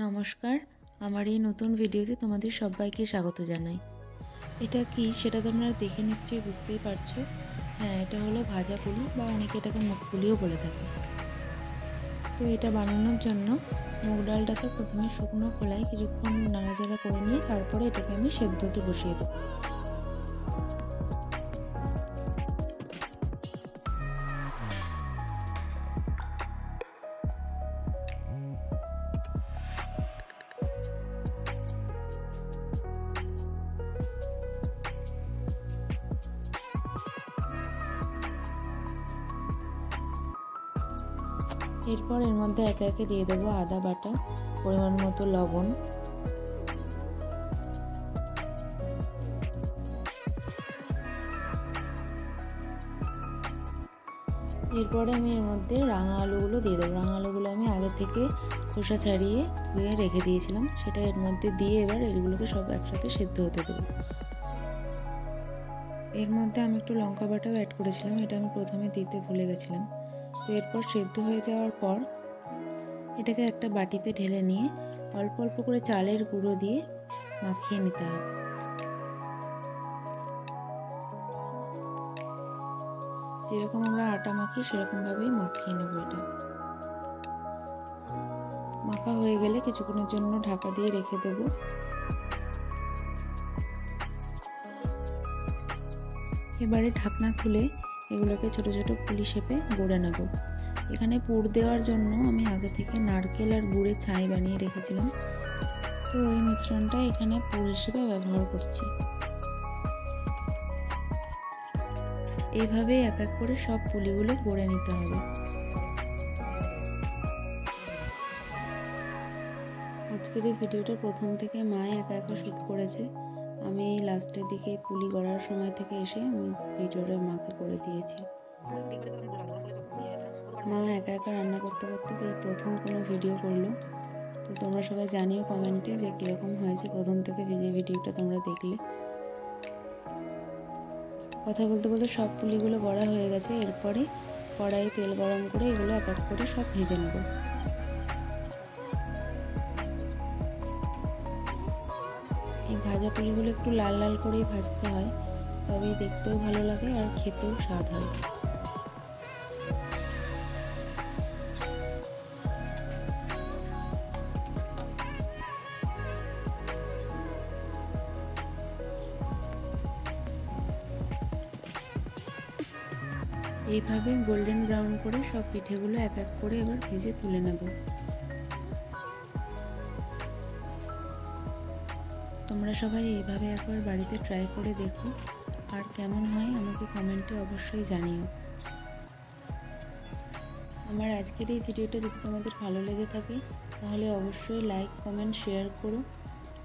নমস্কার, আমার এই নতুন ভিডিওতে তোমাদের সবাইকে স্বাগত জানাই। এটা কি সেটা তোমরা দেখে নিশ্চয়ই বুঝতেই পারছো। হ্যাঁ, এটা হলো ভাজা পুলি বা অনেকে এটাকে মুগ পুলিও বলে থাকে। তো এটা বানানোর জন্য মুগ ডালটাকে প্রথমে শুকনো খোলায় কিছুক্ষণ নাড়াচাড়া করে নিয়ে তারপরে এটাকে আমি সেদ্ধতে বসিয়ে দেবো। এরপর এর মধ্যে একে একে দিয়ে দেবো আদা বাটা, পরিমাণ মতো লবণ, এরপরে আমি এর মধ্যে রাঙা আলুগুলো দিয়ে দেবো। রাঙা আলুগুলো আমি আগে থেকে খোসা ছাড়িয়ে ধুয়ে রেখে দিয়েছিলাম, সেটা এর মধ্যে দিয়ে এবার এগুলোকে সব একসাথে সেদ্ধ হতে দেবো। এর মধ্যে আমি একটু লঙ্কা বাটাও অ্যাড করেছিলাম, এটা আমি প্রথমে দিতে ভুলে গেছিলাম। তো এরপর সেদ্ধ হয়ে যাওয়ার পর এটাকে একটা বাটিতে ঢেলে নিয়ে অল্প অল্প করে চালের গুঁড়ো দিয়ে মাখিয়ে নিতে হবে। যেরকম আমরা আটা মাখি সেরকমভাবেই মাখিয়ে নেব। এটা মাখা হয়ে গেলে কিছুক্ষণের জন্য ঢাকা দিয়ে রেখে দেব। এবারে ঢাকনা খুলে এগুলোকে ছোট ছোট পুলি শেপে গড়ে নেব। এখানে পুর দেওয়ার জন্য আমি আগে থেকে নারকেল আর গুড়ের ছাই বানিয়ে রেখেছিলাম, তো এই মিশ্রণটা এখানে পুর হিসেবে ব্যবহার করছি। এইভাবে এক এক করে সব পুলিগুলো গড়ে নিতে হবে। আজকের এই ভিডিওটা প্রথম থেকে মা একা একা শ্যুট করেছে। আমি এই লাস্টের দিকে পুলি গড়ার সময় থেকে এসে আমি ভিডিওটা মাকে করে দিয়েছি। মা একা একা রান্না করতে করতে এই প্রথম কোনো ভিডিও করলো। তো তোমরা সবাই জানিও কমেন্টে যে কীরকম হয়েছে প্রথম থেকে যে ভিডিওটা তোমরা দেখলে। কথা বলতে বলতে সব পুলিগুলো গড়া হয়ে গেছে। এরপরে কড়াইয়ে তেল গরম করে এগুলো এক এক করে সব ভেজে নেব। এই ভাজা পুলিগুলো একটু লাল লাল করেই ভাজতে হয়, তবেই দেখতেও ভালো লাগে আর খেতেও স্বাদ হয়। এইভাবে গোল্ডেন ব্রাউন করে সব পিঠেগুলো এক এক করে এবার ভেজে তুলে নেব। তোমরা সবাই এইভাবে একবার বাড়িতে ট্রাই করে দেখো, আর কেমন হয় আমাকে কমেন্টে অবশ্যই জানিও। আমার আজকের এই ভিডিওটা যদি তোমাদের ভালো লেগে থাকে তাহলে অবশ্যই লাইক, কমেন্ট, শেয়ার করো।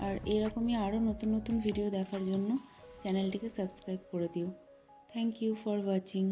আর এরকমই আরও নতুন নতুন ভিডিও দেখার জন্য চ্যানেলটিকে সাবস্ক্রাইব করে দিও। Thank you for watching.